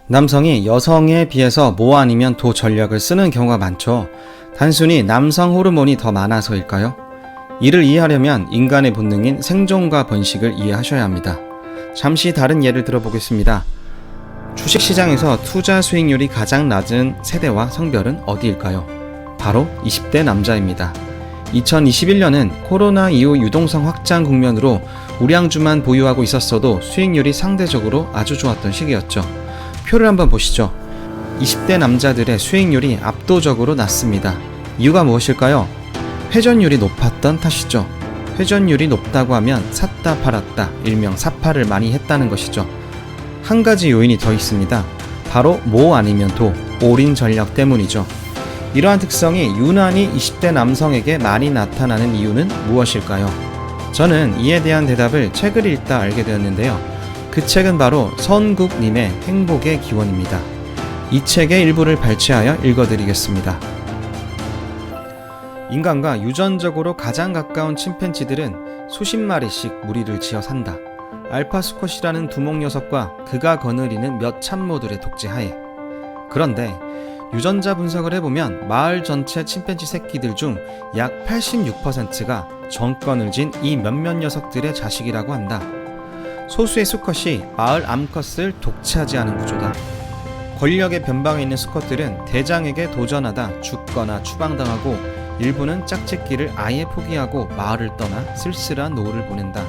남성이 여성에 비해서 모 아니면 도 전략을 쓰는 경우가 많죠. 단순히 남성 호르몬이 더 많아서일까요? 이를 이해하려면 인간의 본능인 생존과 번식을 이해하셔야 합니다. 잠시 다른 예를 들어보겠습니다. 주식시장에서 투자 수익률이 가장 낮은 세대와 성별은 어디일까요? 바로 20대 남자입니다. 2021년은 코로나 이후 유동성 확장 국면으로 우량주만 보유하고 있었어도 수익률이 상대적으로 아주 좋았던 시기였죠. 표를 한번 보시죠. 20대 남자들의 수익률이 압도적으로 낮습니다. 이유가 무엇일까요? 회전율이 높았던 탓이죠. 회전율이 높다고 하면 샀다 팔았다, 일명 사파를 많이 했다는 것이죠. 한 가지 요인이 더 있습니다. 바로 모 아니면 도, 올인 전략 때문이죠. 이러한 특성이 유난히 20대 남성에게 많이 나타나는 이유는 무엇일까요? 저는 이에 대한 대답을 책을 읽다 알게 되었는데요. 그 책은 바로 서은국님의 행복의 기원입니다. 이 책의 일부를 발췌하여 읽어드리겠습니다. 인간과 유전적으로 가장 가까운 침팬지들은 수십 마리씩 무리를 지어 산다. 알파 수컷이라는 두목 녀석과 그가 거느리는 몇 참모들의 독재하에. 그런데 유전자 분석을 해보면 마을 전체 침팬지 새끼들 중 약 86%가 정권을 쥔 이 몇몇 녀석들의 자식이라고 한다. 소수의 수컷이 마을 암컷을 독차지하는 구조다. 권력의 변방에 있는 수컷들은 대장에게 도전하다 죽거나 추방당하고 일부는 짝짓기를 아예 포기하고 마을을 떠나 쓸쓸한 노후를 보낸다.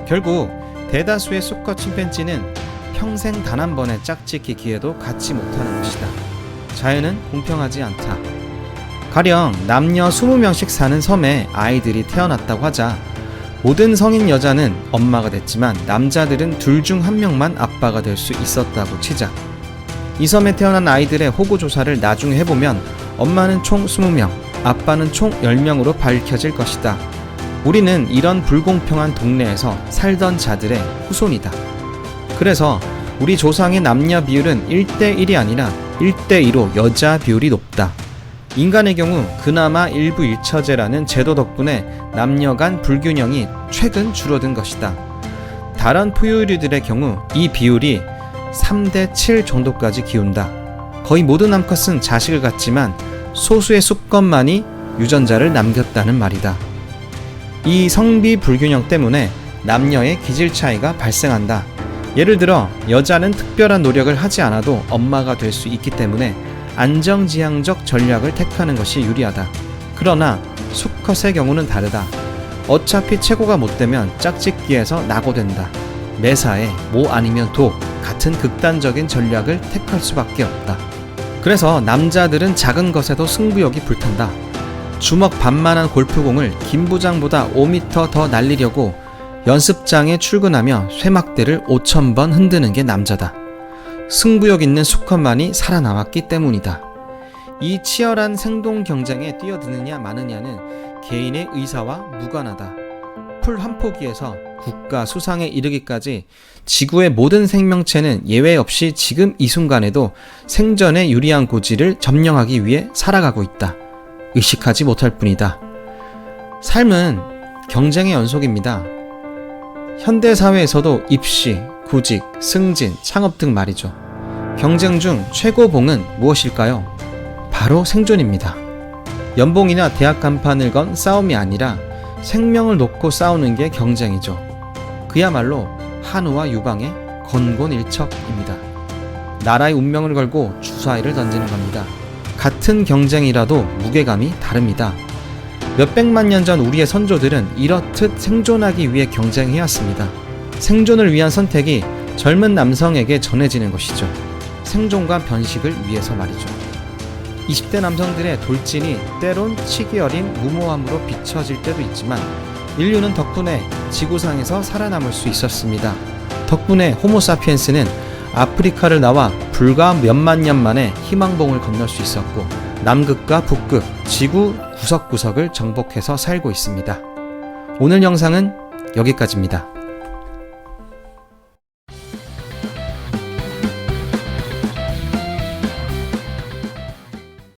결국 대다수의 수컷 침팬지는 평생 단 한 번의 짝짓기 기회도 갖지 못하는 것이다. 자연은 공평하지 않다. 가령 남녀 20명씩 사는 섬에 아이들이 태어났다고 하자. 모든 성인 여자는 엄마가 됐지만 남자들은 둘 중 한 명만 아빠가 될 수 있었다고 치자. 이 섬에 태어난 아이들의 호구 조사를 나중에 해보면 엄마는 총 20명, 아빠는 총 10명으로 밝혀질 것이다. 우리는 이런 불공평한 동네에서 살던 자들의 후손이다. 그래서 우리 조상의 남녀 비율은 1대1이 아니라 1대2로 여자 비율이 높다. 인간의 경우 그나마 일부 일처제라는 제도 덕분에 남녀 간 불균형이 최근 줄어든 것이다. 다른 포유류들의 경우 이 비율이 3대7 정도까지 기운다. 거의 모든 암컷은 자식을 갖지만 소수의 수컷만이 유전자를 남겼다는 말이다. 이 성비 불균형 때문에 남녀의 기질 차이가 발생한다. 예를 들어 여자는 특별한 노력을 하지 않아도 엄마가 될 수 있기 때문에 안정지향적 전략을 택하는 것이 유리하다. 그러나 수컷의 경우는 다르다. 어차피 최고가 못되면 짝짓기에서 낙오된다. 매사에 모 아니면 도 같은 극단적인 전략을 택할 수밖에 없다. 그래서 남자들은 작은 것에도 승부욕이 불탄다. 주먹 반만한 골프공을 김 부장보다 5m 더 날리려고 연습장에 출근하며 쇠막대를 5,000번 흔드는 게 남자다. 승부욕 있는 수컷만이 살아남았기 때문이다. 이 치열한 생존 경쟁에 뛰어드느냐 마느냐는 개인의 의사와 무관하다. 풀 한 포기에서 국가 수상에 이르기까지 지구의 모든 생명체는 예외 없이 지금 이 순간에도 생존에 유리한 고지를 점령하기 위해 살아가고 있다. 의식하지 못할 뿐이다. 삶은 경쟁의 연속입니다. 현대사회에서도 입시, 구직, 승진, 창업 등 말이죠. 경쟁 중 최고봉은 무엇일까요? 바로 생존입니다. 연봉이나 대학 간판을 건 싸움이 아니라 생명을 놓고 싸우는 게 경쟁이죠. 그야말로 한우와 유방의 건곤일척입니다. 나라의 운명을 걸고 주사위를 던지는 겁니다. 같은 경쟁이라도 무게감이 다릅니다. 몇백만 년 전 우리의 선조들은 이렇듯 생존하기 위해 경쟁해왔습니다. 생존을 위한 선택이 젊은 남성에게 전해지는 것이죠. 생존과 번식을 위해서 말이죠. 20대 남성들의 돌진이 때론 치기 어린 무모함으로 비춰질 때도 있지만 인류는 덕분에 지구상에서 살아남을 수 있었습니다. 덕분에 호모사피엔스는 아프리카를 나와 불과 몇만 년 만에 희망봉을 건널 수 있었고 남극과 북극, 지구 구석구석을 정복해서 살고 있습니다. 오늘 영상은 여기까지입니다.